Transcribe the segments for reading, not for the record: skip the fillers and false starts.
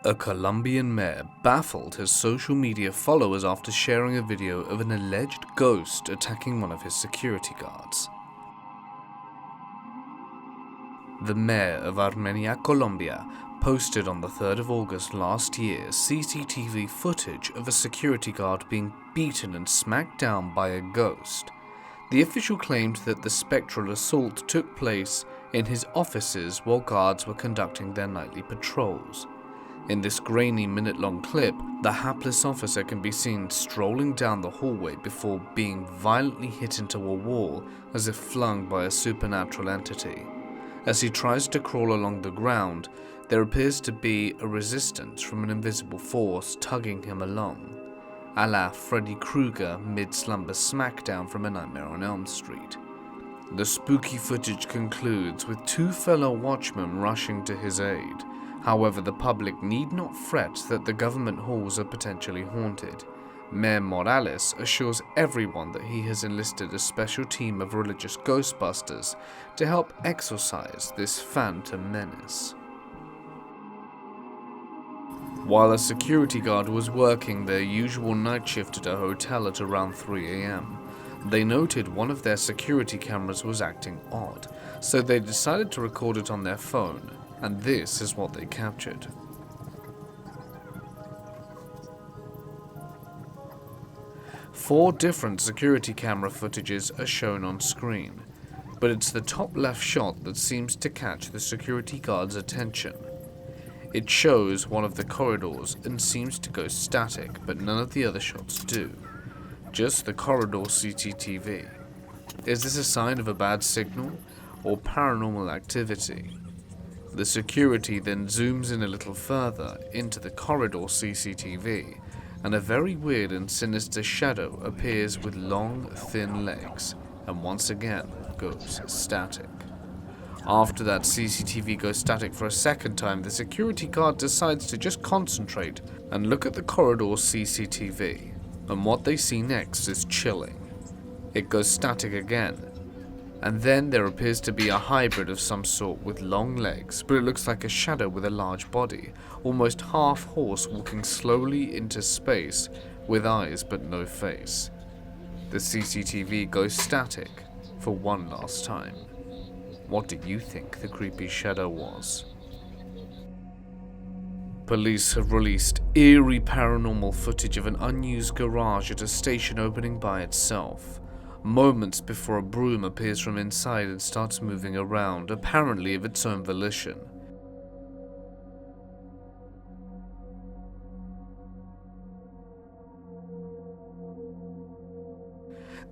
A Colombian mayor baffled his social media followers after sharing a video of an alleged ghost attacking one of his security guards. The mayor of Armenia, Colombia, posted on the 3rd of August last year CCTV footage of a security guard being beaten and smacked down by a ghost. The official claimed that the spectral assault took place in his offices while guards were conducting their nightly patrols. In this grainy minute-long clip, the hapless officer can be seen strolling down the hallway before being violently hit into a wall as if flung by a supernatural entity. As he tries to crawl along the ground, there appears to be a resistance from an invisible force tugging him along, a la Freddy Krueger mid-slumber smackdown from A Nightmare on Elm Street. The spooky footage concludes with 2 fellow watchmen rushing to his aid. However, the public need not fret that the government halls are potentially haunted. Mayor Morales assures everyone that he has enlisted a special team of religious ghostbusters to help exorcise this phantom menace. While a security guard was working their usual night shift at a hotel at around 3 a.m., they noted one of their security cameras was acting odd, so they decided to record it on their phone, and this is what they captured. Four different security camera footages are shown on screen, but it's the top left shot that seems to catch the security guard's attention. It shows one of the corridors and seems to go static, but none of the other shots do. Just the corridor CCTV. Is this a sign of a bad signal or paranormal activity? The security then zooms in a little further into the corridor CCTV, and a very weird and sinister shadow appears with long, thin legs, and once again goes static. After that CCTV goes static for a second time, the security guard decides to just concentrate and look at the corridor CCTV, and what they see next is chilling. It goes static again, and then there appears to be a hybrid of some sort with long legs, but it looks like a shadow with a large body, almost half horse walking slowly into space with eyes but no face. The CCTV goes static for one last time. What do you think the creepy shadow was? Police have released eerie paranormal footage of an unused garage at a station opening by itself, moments before a broom appears from inside and starts moving around, apparently of its own volition.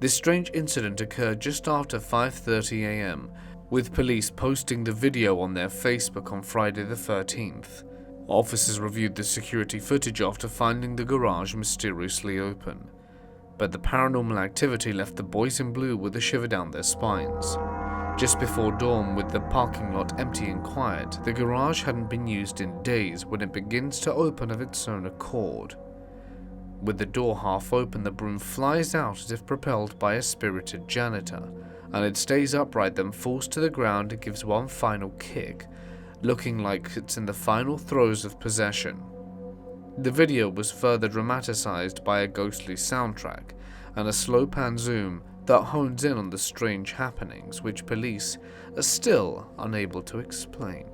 This strange incident occurred just after 5:30 a.m., with police posting the video on their Facebook on Friday the 13th. Officers reviewed the security footage after finding the garage mysteriously open, but the paranormal activity left the boys in blue with a shiver down their spines. Just before dawn, with the parking lot empty and quiet, the garage hadn't been used in days when it begins to open of its own accord. With the door half open, the broom flies out as if propelled by a spirited janitor, and it stays upright, then falls to the ground and gives one final kick, looking like it's in the final throes of possession. The video was further dramatized by a ghostly soundtrack and a slow pan zoom that hones in on the strange happenings, which police are still unable to explain.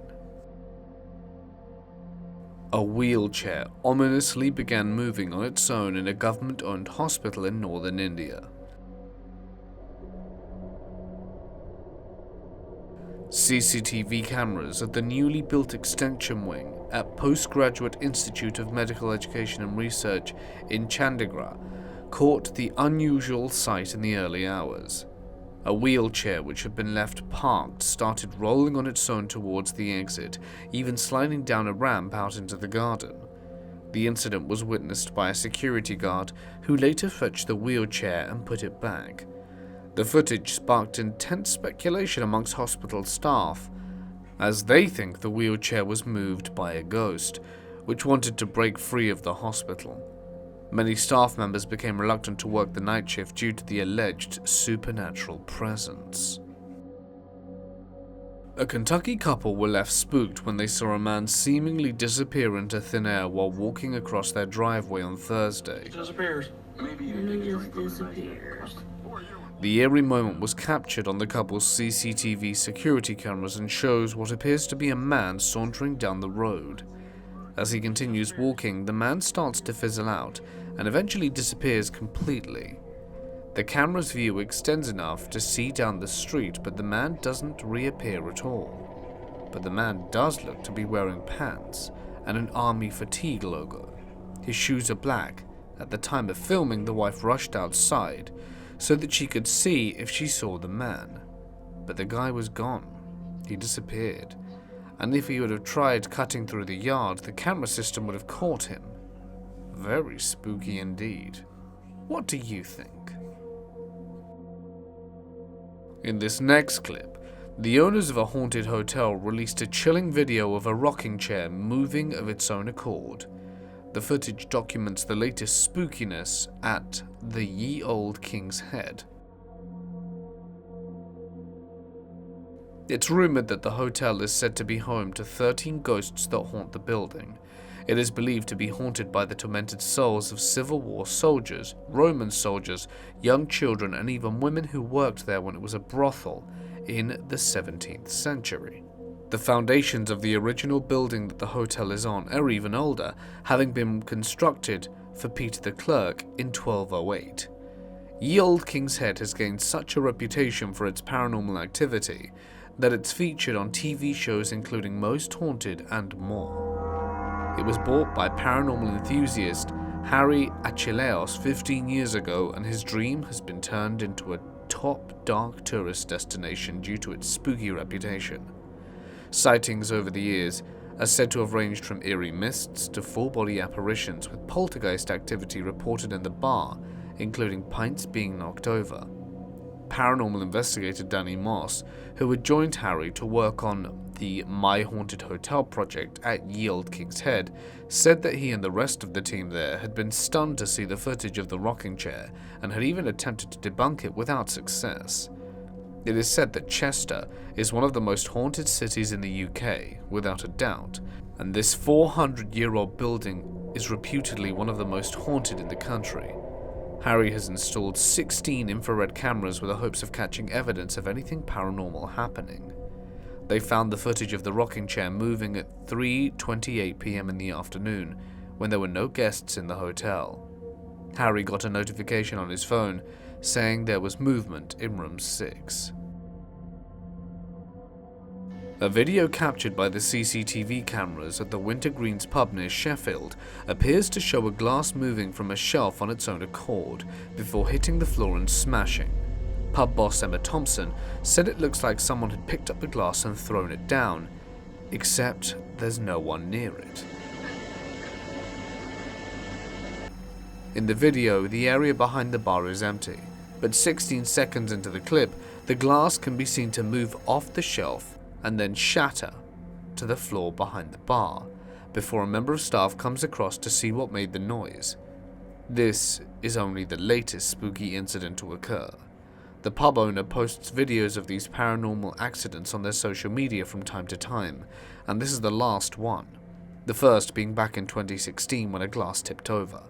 A wheelchair ominously began moving on its own in a government-owned hospital in northern India. CCTV cameras of the newly built extension wing at Postgraduate Institute of Medical Education and Research in Chandigarh caught the unusual sight in the early hours. A wheelchair which had been left parked started rolling on its own towards the exit, even sliding down a ramp out into the garden. The incident was witnessed by a security guard who later fetched the wheelchair and put it back. The footage sparked intense speculation amongst hospital staff, as they think the wheelchair was moved by a ghost, which wanted to break free of the hospital. Many staff members became reluctant to work the night shift due to the alleged supernatural presence. A Kentucky couple were left spooked when they saw a man seemingly disappear into thin air while walking across their driveway on Thursday. Disappears. Maybe he just disappears. The eerie moment was captured on the couple's CCTV security cameras and shows what appears to be a man sauntering down the road. As he continues walking, the man starts to fizzle out and eventually disappears completely. The camera's view extends enough to see down the street, but the man doesn't reappear at all. But the man does look to be wearing pants and an army fatigue logo. His shoes are black. At the time of filming, the wife rushed outside so that she could see if she saw the man. But the guy was gone. He disappeared. And if he would have tried cutting through the yard, the camera system would have caught him. Very spooky indeed. What do you think? In this next clip, the owners of a haunted hotel released a chilling video of a rocking chair moving of its own accord. The footage documents the latest spookiness at the Ye Old King's Head. It's rumored that the hotel is said to be home to 13 ghosts that haunt the building. It is believed to be haunted by the tormented souls of Civil War soldiers, Roman soldiers, young children, and even women who worked there when it was a brothel in the 17th century. The foundations of the original building that the hotel is on are even older, having been constructed for Peter the Clerk in 1208. Ye Old King's Head has gained such a reputation for its paranormal activity that it's featured on TV shows including Most Haunted and more. It was bought by paranormal enthusiast Harry Achilleos 15 years ago, and his dream has been turned into a top dark tourist destination due to its spooky reputation. Sightings over the years are said to have ranged from eerie mists to full-body apparitions, with poltergeist activity reported in the bar, including pints being knocked over. Paranormal investigator Danny Moss, who had joined Harry to work on the My Haunted Hotel project at Ye Old King's Head, said that he and the rest of the team there had been stunned to see the footage of the rocking chair and had even attempted to debunk it without success. It is said that Chester is one of the most haunted cities in the UK, without a doubt, and this 400-year-old building is reputedly one of the most haunted in the country. Harry has installed 16 infrared cameras with the hopes of catching evidence of anything paranormal happening. They found the footage of the rocking chair moving at 3:28 p.m. in the afternoon, when there were no guests in the hotel. Harry got a notification on his phone saying there was movement in room 6. A video captured by the CCTV cameras at the Wintergreens pub near Sheffield appears to show a glass moving from a shelf on its own accord before hitting the floor and smashing. Pub boss Emma Thompson said it looks like someone had picked up the glass and thrown it down, except there's no one near it. In the video, the area behind the bar is empty, but 16 seconds into the clip, the glass can be seen to move off the shelf and then shatter to the floor behind the bar, before a member of staff comes across to see what made the noise. This is only the latest spooky incident to occur. The pub owner posts videos of these paranormal accidents on their social media from time to time, and this is the last one, the first being back in 2016 when a glass tipped over.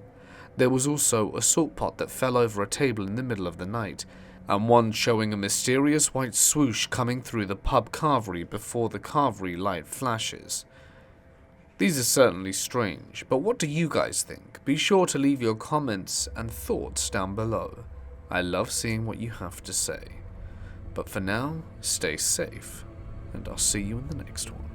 There was also a salt pot that fell over a table in the middle of the night, and one showing a mysterious white swoosh coming through the pub carvery before the carvery light flashes. These are certainly strange, but what do you guys think? Be sure to leave your comments and thoughts down below. I love seeing what you have to say. But for now, stay safe, and I'll see you in the next one.